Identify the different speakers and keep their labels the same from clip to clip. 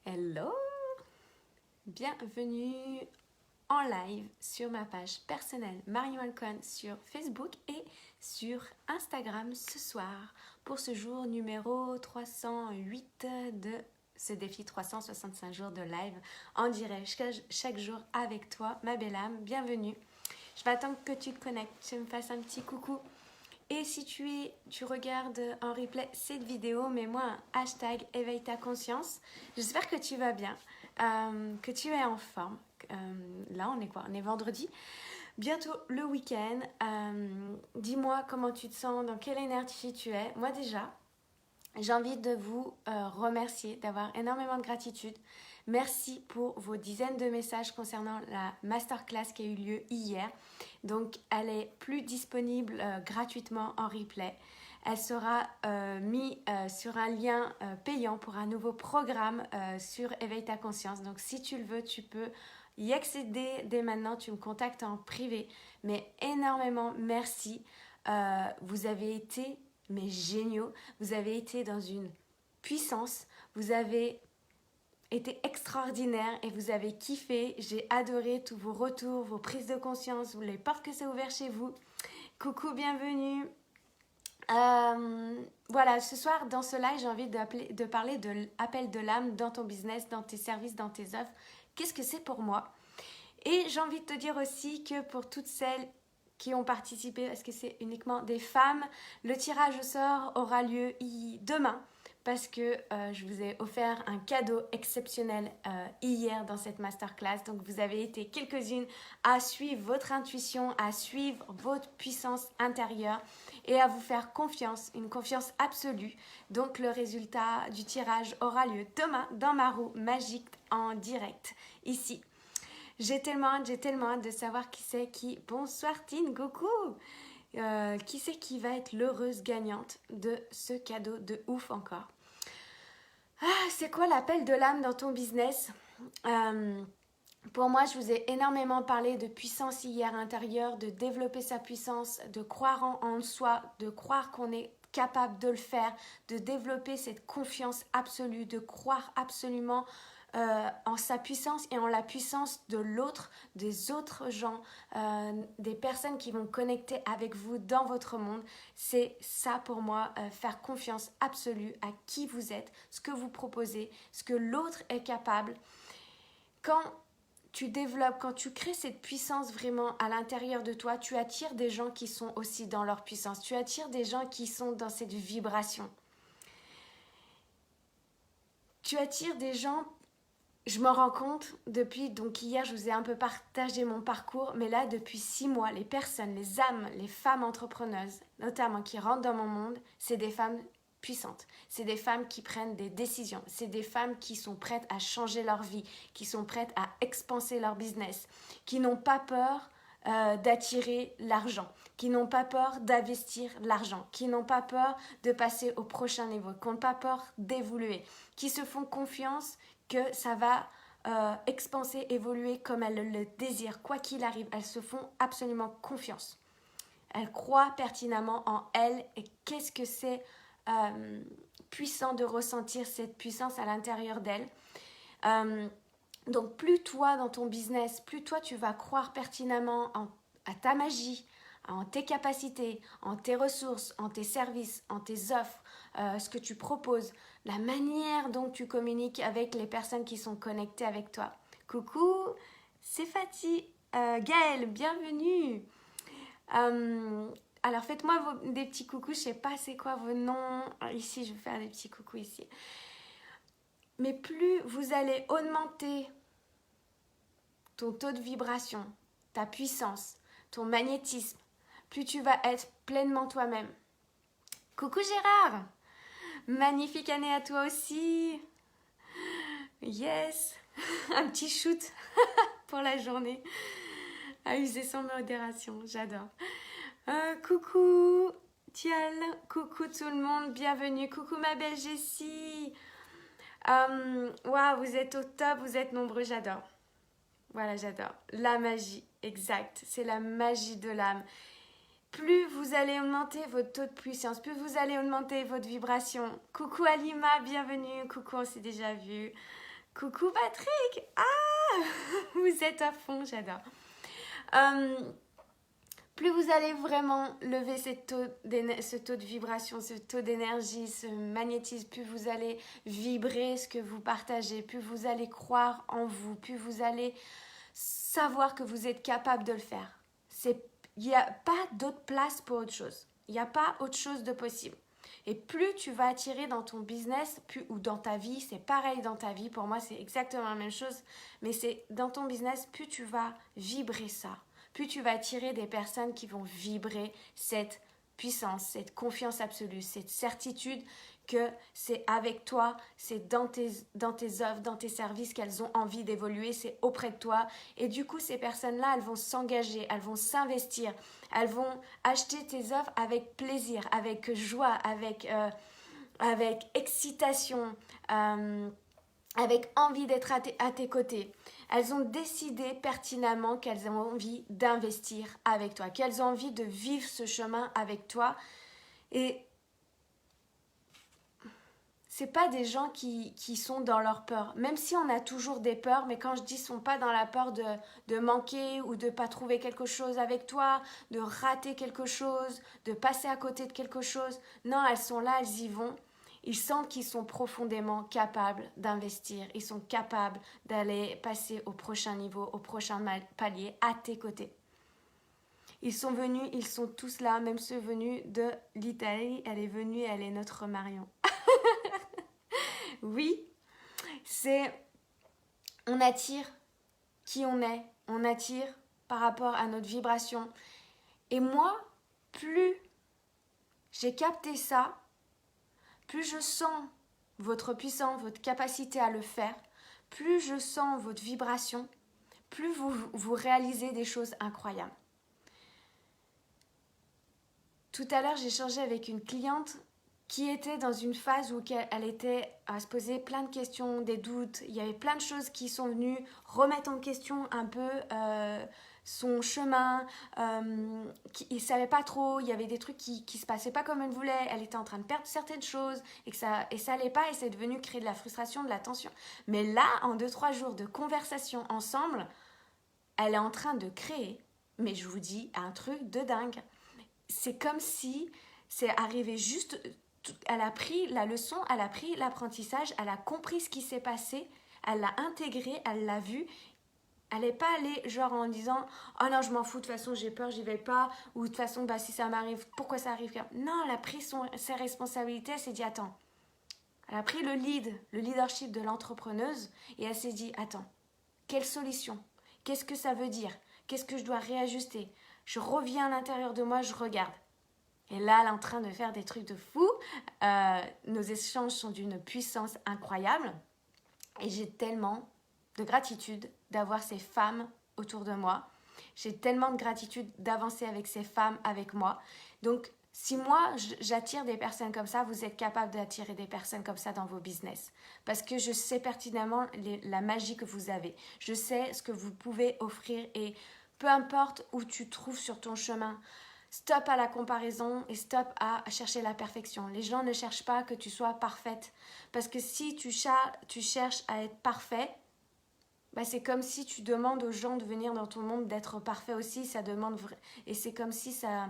Speaker 1: Hello! Bienvenue en live sur ma page personnelle Marion Alcon sur Facebook et sur Instagram ce soir pour ce jour numéro 308 de ce défi 365 jours de live en direct chaque jour avec toi, ma belle âme. Bienvenue. Je vais attendre que tu te connectes, que tu me fasses un petit coucou. Et si tu regardes en replay cette vidéo, mets-moi un hashtag éveille ta conscience. J'espère que tu vas bien, que tu es en forme. Là, on est quoi? On est vendredi. Bientôt le week-end. Dis-moi comment tu te sens, dans quelle énergie tu es. Moi déjà, j'ai envie de vous remercier, d'avoir énormément de gratitude. Merci pour vos dizaines de messages concernant la masterclass qui a eu lieu hier. Donc, elle est plus disponible gratuitement en replay. Elle sera mise sur un lien payant pour un nouveau programme sur Éveille ta conscience. Donc, si tu le veux, tu peux y accéder dès maintenant. Tu me contactes en privé. Mais énormément merci. Vous avez été mais géniaux. Vous avez été dans une puissance. Vous avez été extraordinaire et vous avez kiffé. J'ai adoré tous vos retours, vos prises de conscience, les portes que c'est ouvert chez vous. Coucou, bienvenue. Voilà, ce soir dans ce live, j'ai envie de parler de l'appel de l'âme dans ton business, dans tes services, dans tes offres. Qu'est-ce que c'est pour moi? Et j'ai envie de te dire aussi que pour toutes celles qui ont participé, parce que c'est uniquement des femmes, le tirage au sort aura lieu demain parce que je vous ai offert un cadeau exceptionnel hier dans cette masterclass. Donc vous avez été quelques-unes à suivre votre intuition, à suivre votre puissance intérieure et à vous faire confiance, une confiance absolue. Donc le résultat du tirage aura lieu demain dans ma roue magique en direct, ici. J'ai tellement hâte de savoir qui c'est qui... Bonsoir Tine, coucou! Qui c'est qui va être l'heureuse gagnante de ce cadeau de ouf encore? C'est quoi l'appel de l'âme dans ton business? Pour moi, je vous ai énormément parlé de puissance hier intérieure, de développer sa puissance, de croire en soi, de croire qu'on est capable de le faire, de développer cette confiance absolue, de croire absolument en sa puissance et en la puissance de l'autre, des autres gens, des personnes qui vont connecter avec vous dans votre monde. C'est ça pour moi, faire confiance absolue à qui vous êtes, ce que vous proposez, ce que l'autre est capable. Quand tu développes, quand tu crées cette puissance vraiment à l'intérieur de toi, tu attires des gens qui sont aussi dans leur puissance, tu attires des gens qui sont dans cette vibration. Tu attires des gens. Je me rends compte depuis, donc hier je vous ai un peu partagé mon parcours, mais là depuis 6 mois, les personnes, les âmes, les femmes entrepreneuses, notamment qui rentrent dans mon monde, c'est des femmes puissantes, c'est des femmes qui prennent des décisions, c'est des femmes qui sont prêtes à changer leur vie, qui sont prêtes à expanser leur business, qui n'ont pas peur d'attirer l'argent, qui n'ont pas peur d'investir l'argent, qui n'ont pas peur de passer au prochain niveau, qui n'ont pas peur d'évoluer, qui se font confiance que ça va expanser, évoluer comme elles le désirent, quoi qu'il arrive. Elles se font absolument confiance. Elles croient pertinemment en elles et qu'est-ce que c'est puissant de ressentir cette puissance à l'intérieur d'elles. Donc plus toi dans ton business, plus toi tu vas croire pertinemment à ta magie, en tes capacités, en tes ressources, en tes services, en tes offres, ce que tu proposes, la manière dont tu communiques avec les personnes qui sont connectées avec toi. Coucou, c'est Fatih, Gaëlle, bienvenue. Alors faites-moi des petits coucous, je sais pas c'est quoi vos noms. Ici, je vais faire des petits coucous ici. Mais plus vous allez augmenter ton taux de vibration, ta puissance, ton magnétisme, plus tu vas être pleinement toi-même. Coucou Gérard! Magnifique année à toi aussi! Yes! Un petit shoot pour la journée. À user sans modération, j'adore. Coucou Tial, coucou tout le monde, bienvenue. Coucou ma belle Jessie. Waouh, vous êtes au top, vous êtes nombreux, j'adore. Voilà, j'adore. La magie, exact. C'est la magie de l'âme. Plus vous allez augmenter votre taux de puissance, plus vous allez augmenter votre vibration. Coucou Alima, bienvenue. Coucou, on s'est déjà vu. Coucou Patrick. Ah, vous êtes à fond, j'adore. Plus vous allez vraiment lever ce taux de vibration, ce taux d'énergie, ce magnétisme, plus vous allez vibrer ce que vous partagez, plus vous allez croire en vous, plus vous allez savoir que vous êtes capable de le faire. Il n'y a pas d'autre place pour autre chose. Il n'y a pas autre chose de possible. Et plus tu vas attirer dans ton business ou dans ta vie, c'est pareil dans ta vie, pour moi c'est exactement la même chose, mais c'est dans ton business, plus tu vas vibrer ça, plus tu vas attirer des personnes qui vont vibrer cette puissance, cette confiance absolue, cette certitude que c'est avec toi, c'est dans tes offres, dans tes services qu'elles ont envie d'évoluer, c'est auprès de toi. Et du coup, ces personnes-là, elles vont s'engager, elles vont s'investir, elles vont acheter tes offres avec plaisir, avec joie, avec excitation, avec envie d'être à tes côtés. Elles ont décidé pertinemment qu'elles ont envie d'investir avec toi, qu'elles ont envie de vivre ce chemin avec toi. Et c'est pas des gens qui sont dans leur peur. Même si on a toujours des peurs, mais quand je dis sont pas dans la peur de manquer ou de pas trouver quelque chose avec toi, de rater quelque chose, de passer à côté de quelque chose. Non, elles sont là, elles y vont. Ils sentent qu'ils sont profondément capables d'investir. Ils sont capables d'aller passer au prochain niveau, au prochain palier à tes côtés. Ils sont venus, ils sont tous là, même ceux venus de l'Italie. Elle est venue, elle est notre Marion. Oui, on attire qui on attire par rapport à notre vibration. Et moi, plus j'ai capté ça, plus je sens votre puissance, votre capacité à le faire, plus je sens votre vibration, plus vous réalisez des choses incroyables. Tout à l'heure, j'ai échangé avec une cliente qui était dans une phase où elle était à se poser plein de questions, des doutes. Il y avait plein de choses qui sont venues remettre en question un peu son chemin. Il ne savait pas trop, il y avait des trucs qui ne se passaient pas comme elle voulait. Elle était en train de perdre certaines choses et ça n'allait pas et c'est devenu créer de la frustration, de la tension. Mais là, en 2-3 jours de conversation ensemble, elle est en train de créer, mais je vous dis, un truc de dingue. C'est comme si c'est arrivé juste... Elle a pris la leçon, elle a pris l'apprentissage, elle a compris ce qui s'est passé, elle l'a intégré, elle l'a vu. Elle n'est pas allée genre en disant « Oh non, je m'en fous, de toute façon, j'ai peur, j'y vais pas. » Ou « De toute façon, bah, si ça m'arrive, pourquoi ça arrive ?» Non, elle a pris ses responsabilités, elle s'est dit « Attends. » Elle a pris le leadership de l'entrepreneuse et elle s'est dit « Attends, quelle solution? Qu'est-ce que ça veut dire? Qu'est-ce que je dois réajuster? » Je reviens à l'intérieur de moi, je regarde. Et là, elle est en train de faire des trucs de fou. Nos échanges sont d'une puissance incroyable. Et j'ai tellement de gratitude d'avoir ces femmes autour de moi. J'ai tellement de gratitude d'avancer avec ces femmes avec moi. Donc, si moi, j'attire des personnes comme ça, vous êtes capable d'attirer des personnes comme ça dans vos business. Parce que je sais pertinemment la magie que vous avez. Je sais ce que vous pouvez offrir et peu importe où tu te trouves sur ton chemin, stop à la comparaison et stop à chercher la perfection. Les gens ne cherchent pas que tu sois parfaite. Parce que si tu cherches à être parfait, bah c'est comme si tu demandes aux gens de venir dans ton monde d'être parfait aussi. Et c'est comme si ça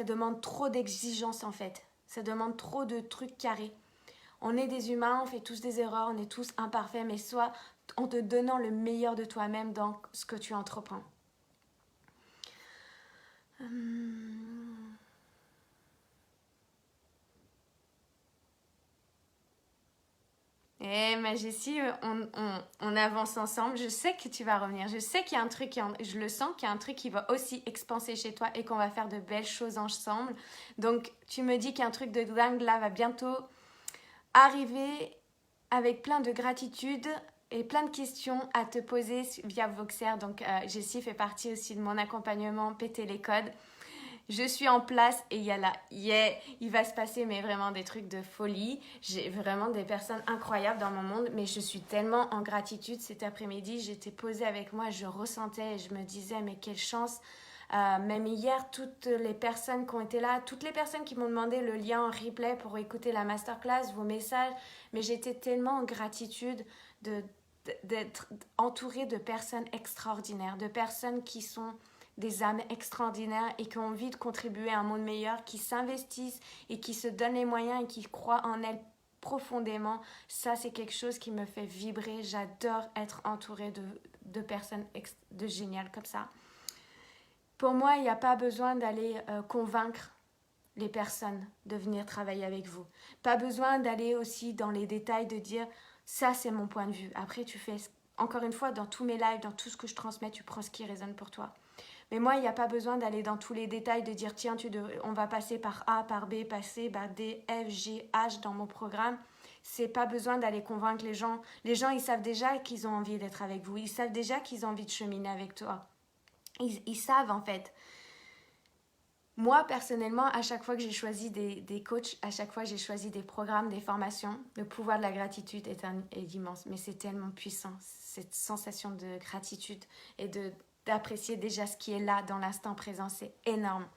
Speaker 1: demande trop d'exigences en fait. Ça demande trop de trucs carrés. On est des humains, on fait tous des erreurs, on est tous imparfaits, mais soit en te donnant le meilleur de toi-même dans ce que tu entreprends. Eh, ma Jessie, on avance ensemble. Je sais que tu vas revenir. Je sais qu'il y a un truc, je le sens qu'il y a un truc qui va aussi expanser chez toi et qu'on va faire de belles choses ensemble. Donc, tu me dis qu'il y a un truc de dingue là, va bientôt arriver avec plein de gratitude et plein de questions à te poser via Voxer. Donc, Jessie fait partie aussi de mon accompagnement Péter les codes. Je suis en place et il va se passer mais vraiment des trucs de folie. J'ai vraiment des personnes incroyables dans mon monde, mais je suis tellement en gratitude. Cet après-midi, j'étais posée avec moi, je ressentais et je me disais mais quelle chance. Même hier, toutes les personnes qui ont été là, toutes les personnes qui m'ont demandé le lien en replay pour écouter la masterclass, vos messages, mais j'étais tellement en gratitude d'être entourée de personnes extraordinaires, de personnes qui sont des âmes extraordinaires et qui ont envie de contribuer à un monde meilleur, qui s'investissent et qui se donnent les moyens et qui croient en elles profondément. Ça, c'est quelque chose qui me fait vibrer. J'adore être entourée de personnes de géniales comme ça. Pour moi, il n'y a pas besoin d'aller convaincre les personnes de venir travailler avec vous. Pas besoin d'aller aussi dans les détails, de dire ça c'est mon point de vue. Après tu fais, encore une fois, dans tous mes lives, dans tout ce que je transmets, tu prends ce qui résonne pour toi. Mais moi, il n'y a pas besoin d'aller dans tous les détails, de dire tiens, on va passer par A, par B, passer par D, F, G, H dans mon programme. C'est pas besoin d'aller convaincre les gens. Les gens, ils savent déjà qu'ils ont envie d'être avec vous. Ils savent déjà qu'ils ont envie de cheminer avec toi. Ils savent en fait. Moi, personnellement, à chaque fois que j'ai choisi des coachs, à chaque fois que j'ai choisi des programmes, des formations, le pouvoir de la gratitude est immense. Mais c'est tellement puissant, cette sensation de gratitude et d'apprécier déjà ce qui est là dans l'instant présent, c'est énorme.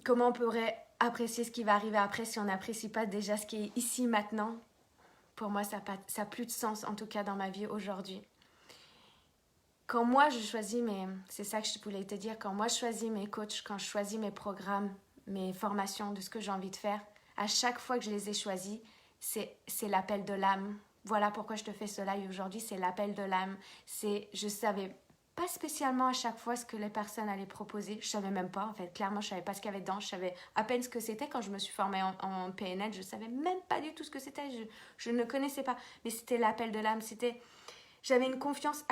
Speaker 1: Comment on pourrait apprécier ce qui va arriver après si on n'apprécie pas déjà ce qui est ici maintenant? Pour moi, ça n'a plus de sens, en tout cas dans ma vie aujourd'hui. Quand moi je choisis c'est ça que je voulais te dire, quand moi je choisis mes coachs, quand je choisis mes programmes, mes formations, de ce que j'ai envie de faire, à chaque fois que je les ai choisis, c'est l'appel de l'âme. Voilà pourquoi je te fais ce live aujourd'hui, c'est l'appel de l'âme. Je savais pas spécialement à chaque fois ce que les personnes allaient proposer, je savais même pas en fait, clairement je savais pas ce qu'il y avait dedans, je savais à peine ce que c'était. Quand je me suis formée en PNL, je savais même pas du tout ce que c'était, je ne connaissais pas, mais c'était l'appel de l'âme, j'avais une confiance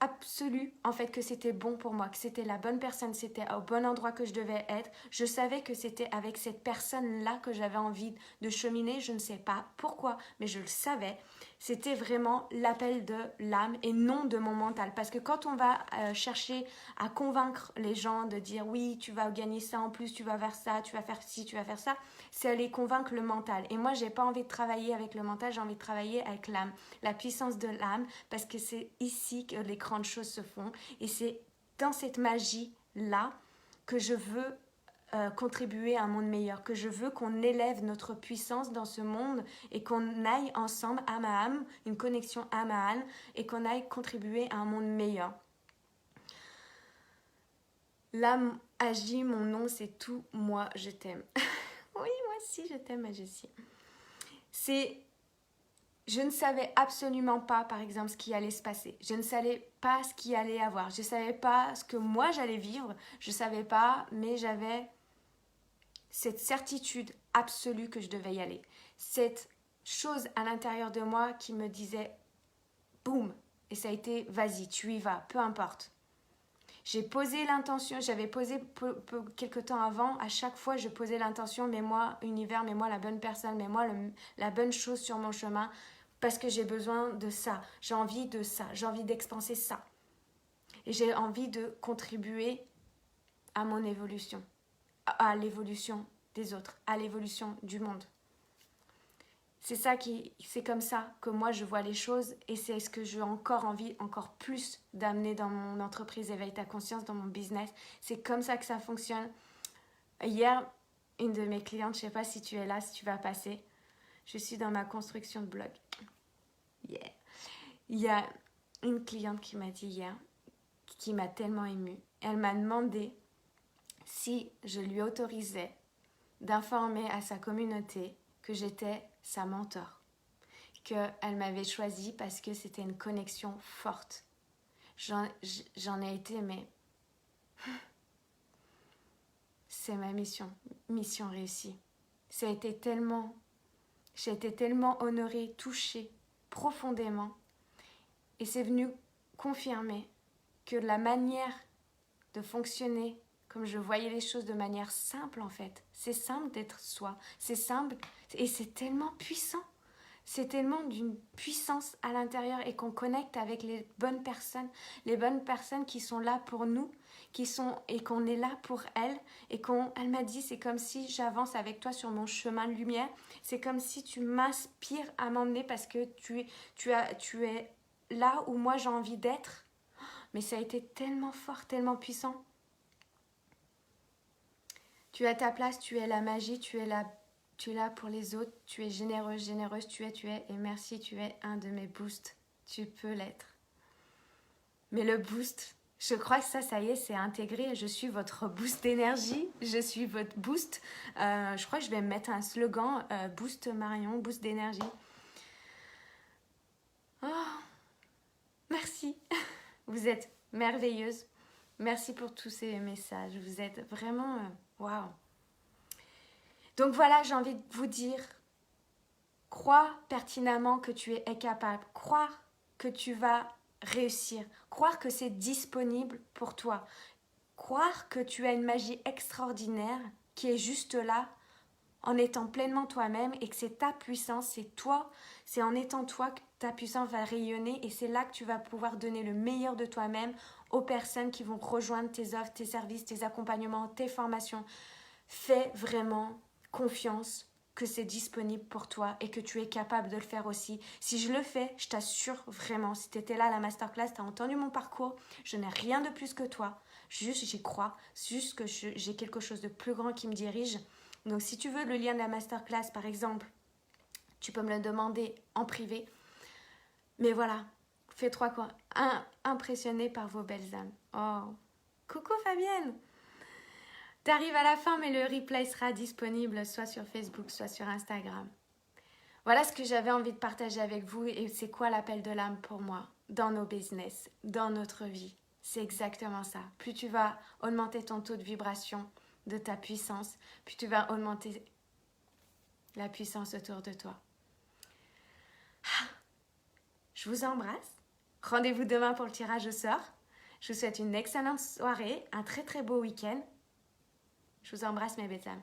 Speaker 1: absolue en fait que c'était bon pour moi, que c'était la bonne personne, c'était au bon endroit que je devais être. Je savais que c'était avec cette personne-là que j'avais envie de cheminer. Je ne sais pas pourquoi, mais je le savais. C'était vraiment l'appel de l'âme et non de mon mental. Parce que quand on va chercher à convaincre les gens de dire oui, tu vas gagner ça en plus, tu vas faire ça, tu vas faire ci, tu vas faire ça, c'est aller convaincre le mental. Et moi, j'ai pas envie de travailler avec le mental, j'ai envie de travailler avec l'âme, la puissance de l'âme, parce que c'est ici que les grandes choses se font. Et c'est dans cette magie-là que je veux contribuer à un monde meilleur, que je veux qu'on élève notre puissance dans ce monde et qu'on aille ensemble, âme à âme, une connexion âme à âme, et qu'on aille contribuer à un monde meilleur. L'âme agit, mon nom, c'est tout, moi, je t'aime. Oui, moi aussi, je t'aime, Jessie. Je ne savais absolument pas, par exemple, ce qui allait se passer. Je ne savais pas ce qu'il allait avoir. Je ne savais pas ce que moi, j'allais vivre. Je ne savais pas, mais j'avais cette certitude absolue que je devais y aller. Cette chose à l'intérieur de moi qui me disait « boum !» Et ça a été « vas-y, tu y vas, peu importe ». J'ai posé l'intention, j'avais posé quelques temps avant, à chaque fois je posais l'intention « mets-moi univers, mets-moi la bonne personne, mets-moi la bonne chose sur mon chemin » parce que j'ai besoin de ça, j'ai envie de ça, j'ai envie d'expanser ça. Et j'ai envie de contribuer à mon évolution, à l'évolution des autres, à l'évolution du monde. C'est comme ça que moi je vois les choses et c'est ce que j'ai encore envie, encore plus d'amener dans mon entreprise Éveille ta conscience, dans mon business. C'est comme ça que ça fonctionne. Hier, une de mes clientes, je ne sais pas si tu es là, si tu vas passer, je suis dans ma construction de blog. Yeah. Il y a une cliente qui m'a dit hier, qui m'a tellement émue. Elle m'a demandé si je lui autorisais d'informer à sa communauté que j'étais sa mentor, qu'elle m'avait choisie parce que c'était une connexion forte. J'en ai été, mais c'est ma mission réussie. J'ai été tellement honorée, touchée profondément, et c'est venu confirmer que la manière de fonctionner, comme je voyais les choses de manière simple en fait, c'est simple d'être soi, c'est simple et c'est tellement puissant, c'est tellement d'une puissance à l'intérieur et qu'on connecte avec les bonnes personnes qui sont là pour nous, et qu'on est là pour elles, et elle m'a dit c'est comme si j'avance avec toi sur mon chemin de lumière, c'est comme si tu m'inspires à m'emmener parce que tu es là où moi j'ai envie d'être. Mais ça a été tellement fort, tellement puissant. Tu as ta place, tu es la magie, tu es la Tu es là pour les autres, tu es généreuse, généreuse, tu es, et merci, tu es un de mes boosts. Tu peux l'être. Mais le boost, je crois que ça y est, c'est intégré. Je suis votre boost d'énergie, je suis votre boost. Je crois que je vais mettre un slogan, boost Marion, boost d'énergie. Oh, merci. Vous êtes merveilleuse. Merci pour tous ces messages. Vous êtes vraiment... Waouh. Donc voilà, j'ai envie de vous dire, crois pertinemment que tu es capable. Croire que tu vas réussir. Croire que c'est disponible pour toi. Croire que tu as une magie extraordinaire qui est juste là en étant pleinement toi-même et que c'est ta puissance, c'est toi, c'est en étant toi que ta puissance va rayonner et c'est là que tu vas pouvoir donner le meilleur de toi-même aux personnes qui vont rejoindre tes offres, tes services, tes accompagnements, tes formations. Fais vraiment confiance que c'est disponible pour toi et que tu es capable de le faire aussi. Si je le fais, je t'assure vraiment, si tu étais là à la masterclass, tu as entendu mon parcours, je n'ai rien de plus que toi, juste j'y crois, juste que j'ai quelque chose de plus grand qui me dirige. Donc si tu veux le lien de la masterclass par exemple, tu peux me le demander en privé. Mais voilà, fais-toi quoi, impressionné par vos belles âmes. Oh, coucou Fabienne! T'arrives à la fin, mais le replay sera disponible soit sur Facebook, soit sur Instagram. Voilà ce que j'avais envie de partager avec vous et c'est quoi l'appel de l'âme pour moi dans nos business, dans notre vie. C'est exactement ça. Plus tu vas augmenter ton taux de vibration, de ta puissance, plus tu vas augmenter la puissance autour de toi. Je vous embrasse. Rendez-vous demain pour le tirage au sort. Je vous souhaite une excellente soirée, un très très beau week-end. Je vous embrasse mes belles âmes.